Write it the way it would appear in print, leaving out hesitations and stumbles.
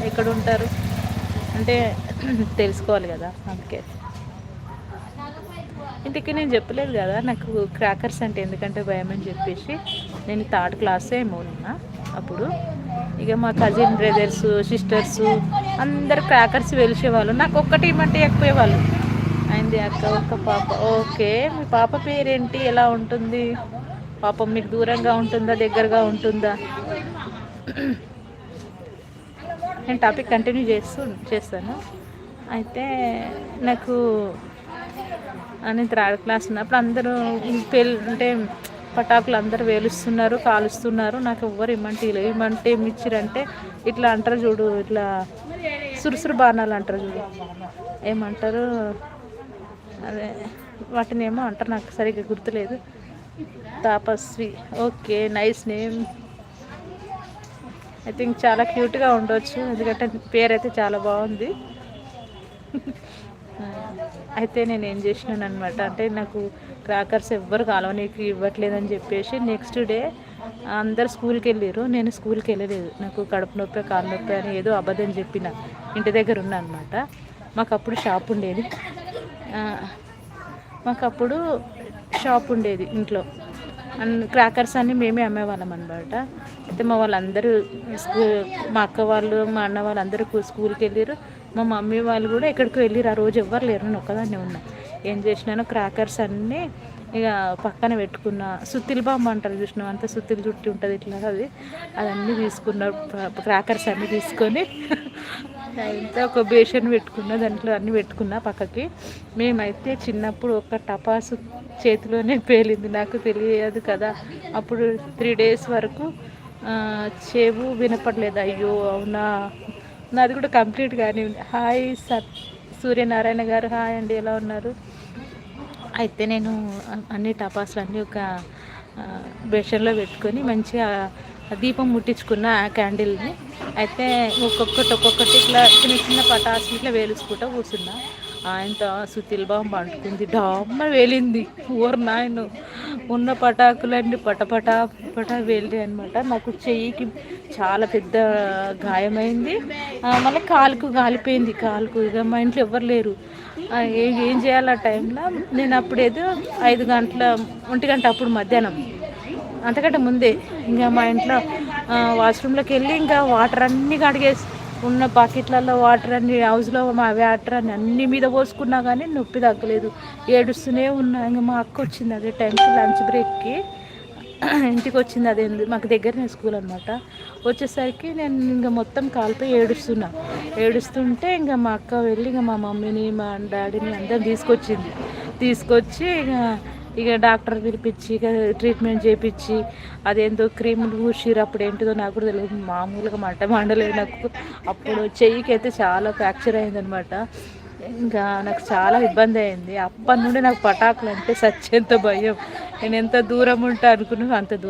ఎక్కడ ఉంటారు అంటే తెలుసుకోవాలి కదా, అందుకే. ఇంతకీ నేను చెప్పలేదు కదా నాకు క్రాకర్స్ అంటే ఎందుకంటే భయం అని చెప్పేసి. నేను థర్డ్ క్లాస్ ఏమో ఉన్నా అప్పుడు. ఇక మా కజిన్ బ్రదర్స్ సిస్టర్స్ అందరు క్రాకర్స్ వెలిసేవాళ్ళు. నాకు ఒక్కటి ఇమ్మంటే ఎక్కువేవాళ్ళు. అయింది అక్క ఒక్క పాప. ఓకే, మీ పాప పేరేంటి, ఎలా ఉంటుంది పాపం, మీకు దూరంగా ఉంటుందా దగ్గరగా ఉంటుందా? నేను టాపిక్ కంటిన్యూ చేస్తాను. అయితే నాకు నేను థర్డ్ క్లాస్ ఉన్నప్పుడు అందరూ అంటే పటాకులు అందరూ వేలుస్తున్నారు, కాలుస్తున్నారు. నాకు ఎవ్వరు ఇమ్మంటే ఏమి ఇచ్చిరంటే ఇట్లా అంటారు చూడు, ఇట్లా సురుసురు బాణాలు అంటారు చూడు, ఏమంటారు అదే, వాటిని ఏమో అంటారు, నాకు సరిగ్గా గుర్తులేదు. Tapasvi. Okay, nice name. I think చాలా క్యూట్గా ఉండొచ్చు, ఎందుకంటే పేరు అయితే చాలా బాగుంది. అయితే నేను ఏం చేసినాను అనమాట అంటే నాకు క్రాకర్స్ ఎవ్వరు కాలవనీకి ఇవ్వట్లేదని చెప్పేసి నెక్స్ట్ డే అందరు స్కూల్కి వెళ్ళారు, నేను స్కూల్కి వెళ్ళలేదు. నాకు కడుపు నొప్పి కాలు నొప్పి అని ఏదో అబద్ధం చెప్పిన, ఇంటి దగ్గర ఉన్నా అనమాట. మాకు అప్పుడు షాప్ ఉండేది, ఇంట్లో. క్రాకర్స్ అన్నీ మేమే అమ్మేవాళ్ళం అనమాట. అయితే మా వాళ్ళందరూ మా అక్క వాళ్ళు మా అన్న వాళ్ళు అందరూ స్కూల్కి వెళ్ళారు. మా మమ్మీ వాళ్ళు కూడా ఎక్కడికి వెళ్ళారు. ఆ రోజు ఎవ్వరు లేరు, నేను ఒక్కదాన్నే ఉన్నా. ఏం చేసినాను, క్రాకర్స్ అన్నీ ఇక పక్కన పెట్టుకున్న. సుత్తిల బాంబు అంటారు చూసినాం, అంతా సుత్తిలు చుట్టి ఉంటుంది ఇట్లా, అదన్నీ తీసుకున్న. క్రాకర్స్ అన్నీ తీసుకొని అయితే ఒక బేషన్ పెట్టుకున్న, దాంట్లో అన్నీ పెట్టుకున్నా పక్కకి. మేమైతే చిన్నప్పుడు ఒక టపాసు చేతిలోనే పేలింది, నాకు తెలియదు కదా అప్పుడు. 3 days వరకు చెవు వినపడలేదు. అయ్యో అవునా, నాది కూడా కంప్లీట్ కానీ ఉంది. హాయ్ సూర్యనారాయణ గారు, హాయ్ అండి, ఎలా ఉన్నారు? అయితే నేను అన్ని టపాసులు అన్నీ ఒక బేషన్లో పెట్టుకొని మంచిగా దీపం ముట్టించుకున్న ఆ క్యాండిల్ని. అయితే ఒక్కొక్కటి ఇట్లా చిన్న చిన్న పటాసులు ఇట్లా వేలుసుకుంటూ కూర్చున్నా. ఆయనతో సుతిల్ బాంబు అంటుకుంది, డామ్మ వేలింది. ఊరు నాయన ఉన్న పటాకులన్నీ పటపట వేలి అనమాట. నాకు చెయ్యికి చాలా పెద్ద గాయమైంది, మళ్ళీ కాలుకు కాలిపోయింది. ఇక మా ఇంట్లో ఎవ్వరు లేరు, ఏం చేయాలి ఆ టైంలో. నేను అప్పుడేదో 1 గంట అప్పుడు మధ్యాహ్నం, అంతకంటే ముందే ఇంకా మా ఇంట్లో వాష్రూమ్లోకి వెళ్ళి ఇంకా వాటర్ అన్నీ కడిగేసి ఉన్న బకెట్లలో వాటర్ అన్ని, హౌస్లో మా వాటర్ అన్నీ మీద పోసుకున్నా కానీ నొప్పి తగ్గలేదు, ఏడుస్తూనే ఉన్నా. ఇంకా మా అక్క వచ్చింది అదే టైంకి లంచ్ బ్రేక్కి ఇంటికి వచ్చింది. అదే మాకు దగ్గరనే స్కూల్ అనమాట. వచ్చేసరికి నేను ఇంకా మొత్తం కాలిపోయి ఏడుస్తుంటే ఇంకా మా అక్క వెళ్ళి ఇంకా మా మమ్మీని మా డాడీని అందరం తీసుకొచ్చి ఇక డాక్టర్ పిలిపించి ఇక ట్రీట్మెంట్ చేయించి అదేందో క్రీములు పూసిరు. అప్పుడు ఏంటిదో నాకు కూడా తెలియదు, మామూలుగా మండలేదు నాకు. అప్పుడు చెయ్యికి అయితే చాలా ఫ్రాక్చర్ అయిందనమాట. ఇంకా నాకు చాలా ఇబ్బంది అయింది. అప్పటి నుండి నాకు పటాకులు అంటే సచ్చేంత భయం. నేను ఎంత దూరం ఉంటా అనుకున్నాను అంత దూరం